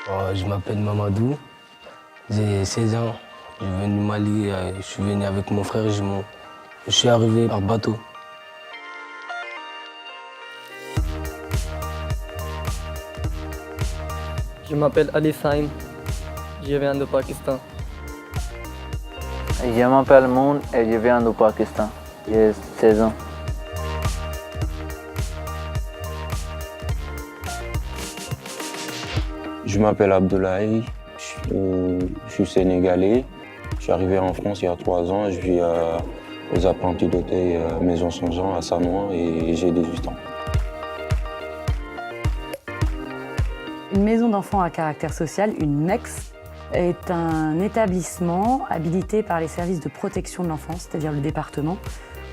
Je m'appelle Mamadou, j'ai 16 ans. Je viens du Mali, je suis venu avec mon frère jumeau. Je suis arrivé par bateau. Je m'appelle Ali Saïm, je viens du Pakistan. Je m'appelle Moon et je viens du Pakistan. J'ai 16 ans. Je m'appelle Abdoulaye, je suis sénégalais. Je suis arrivé en France il y a 3 ans. Je vis aux Apprentis d'Auteuil, Maison Saint-Jean à Sannois et j'ai 18 ans. Une maison d'enfants à caractère social, une MEX, est un établissement habilité par les services de protection de l'enfance, c'est-à-dire le département,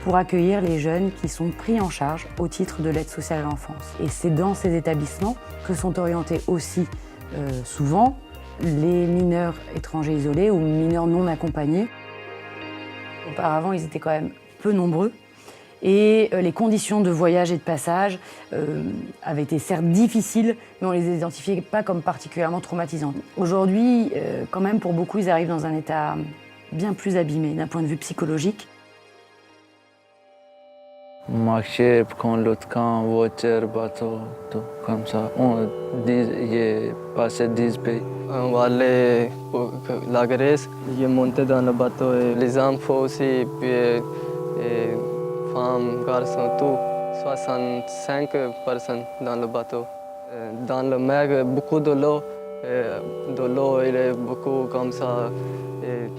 pour accueillir les jeunes qui sont pris en charge au titre de l'aide sociale à l'enfance. Et c'est dans ces établissements que sont orientés aussi souvent les mineurs étrangers isolés ou mineurs non accompagnés. Auparavant, ils étaient quand même peu nombreux et les conditions de voyage et de passage avaient été certes difficiles, mais on ne les identifiait pas comme particulièrement traumatisantes. Aujourd'hui, quand même, pour beaucoup, ils arrivent dans un état bien plus abîmé d'un point de vue psychologique. Marcher, prendre l'autre camp, voiture, bateau, tout comme ça. J'ai passé 10 pays. On va aller pour la Grèce, j'ai monté dans le bateau et les enfants aussi, puis femmes, garçons, tout. 65 personnes dans le bateau. Dans le mer, beaucoup de l'eau. De l'eau, il est beaucoup comme ça. Et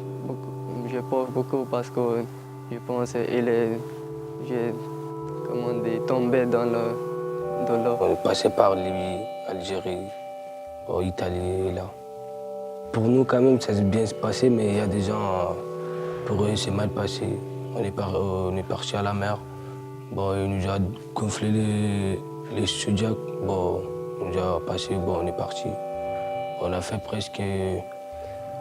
je peur beaucoup parce que je pense qu'il est... Comment dire, tombé dans l'eau. On est passé par Libye, Algérie, Italie, là. Pour nous, quand même, ça s'est bien passé, mais il y a des gens, pour eux, c'est mal passé. On est parti à la mer. Bon, il nous a gonflé les Sodiac. Bon, il nous a passé, bon, on est parti. On a fait presque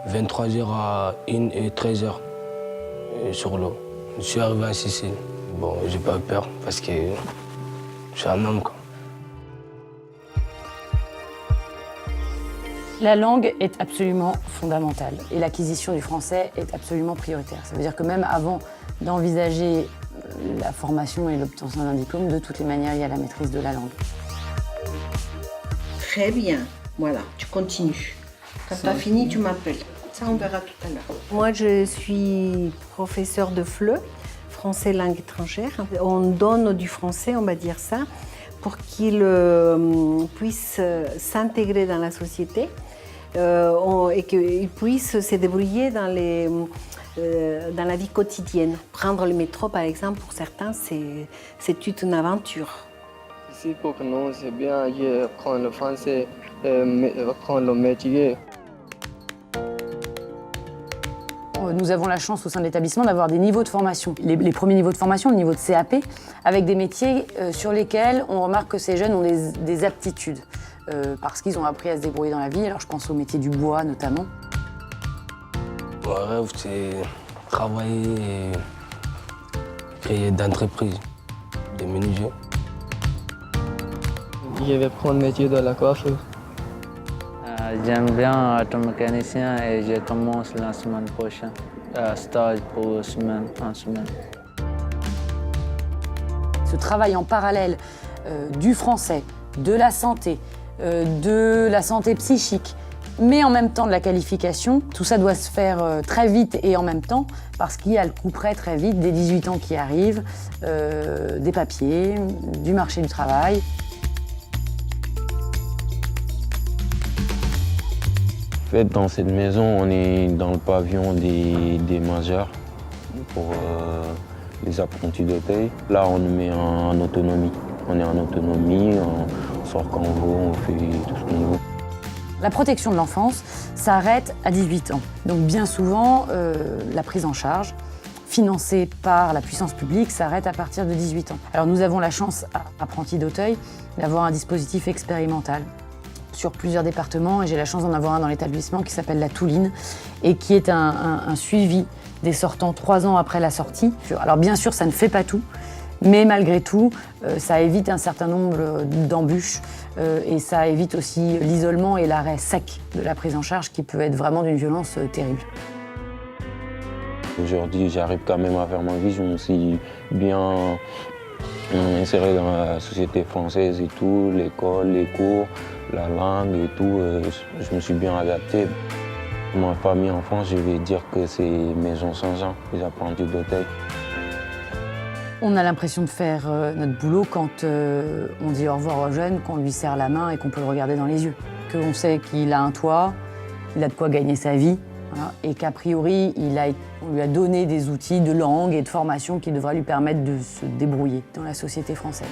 23 heures à 1 et 13 heures sur l'eau. Je suis arrivé à Sicile. Bon, j'ai pas eu peur parce que je suis un homme, quoi. La langue est absolument fondamentale et l'acquisition du français est absolument prioritaire. Ça veut dire que même avant d'envisager la formation et l'obtention d'un diplôme, de toutes les manières, il y a la maîtrise de la langue. Très bien, voilà, tu continues. Quand tu as fini, tu m'appelles. Ça, on verra tout à l'heure. Moi, je suis professeure de FLE, français langue étrangère. On donne du français, on va dire ça, pour qu'il puisse s'intégrer dans la société et qu'il puisse se débrouiller dans la vie quotidienne. Prendre le métro, par exemple, pour certains, c'est toute une aventure. Ici, pour nous, c'est bien, je prends le français, prends le métier. Nous avons la chance au sein de l'établissement d'avoir des niveaux de formation. Les premiers niveaux de formation, le niveau de CAP, avec des métiers sur lesquels on remarque que ces jeunes ont des aptitudes, parce qu'ils ont appris à se débrouiller dans la vie. Alors je pense au métier du bois notamment. Mon rêve, c'est travailler et créer d'entreprises, des menuisiers. Je vais prendre le métier de la coiffure. J'aime bien être mécanicien et je commence la semaine prochaine. Stage pour en semaine. Ce travail en parallèle du français, de la santé psychique, mais en même temps de la qualification, tout ça doit se faire très vite et en même temps, parce qu'il y a le coup près très vite des 18 ans qui arrivent, des papiers, du marché du travail. En fait, dans cette maison, on est dans le pavillon des majeurs pour les apprentis d'Auteuil. Là, on nous met en autonomie. On est en autonomie, on sort quand on veut, on fait tout ce qu'on veut. La protection de l'enfance s'arrête à 18 ans. Donc bien souvent, la prise en charge, financée par la puissance publique, s'arrête à partir de 18 ans. Alors nous avons la chance, à Apprentis d'Auteuil, d'avoir un dispositif expérimental sur plusieurs départements et j'ai la chance d'en avoir un dans l'établissement qui s'appelle la Touline et qui est un suivi des sortants 3 ans après la sortie. Alors bien sûr, ça ne fait pas tout, Mais malgré tout, ça évite un certain nombre d'embûches et ça évite aussi l'isolement et l'arrêt sec de la prise en charge qui peut être vraiment d'une violence terrible. Aujourd'hui, j'arrive quand même à faire ma vie. Je me suis bien inséré dans la société française et tout, l'école, les cours, la langue et tout. Je me suis bien adapté. Ma famille en France, je vais dire que c'est Maison Saint-Jean, les apprentis d'Auteuil. On a l'impression de faire notre boulot quand on dit au revoir aux jeunes, qu'on lui serre la main et qu'on peut le regarder dans les yeux. Qu'on sait qu'il a un toit, qu'il a de quoi gagner sa vie, voilà, et qu'a priori, on lui a donné des outils de langue et de formation qui devraient lui permettre de se débrouiller dans la société française.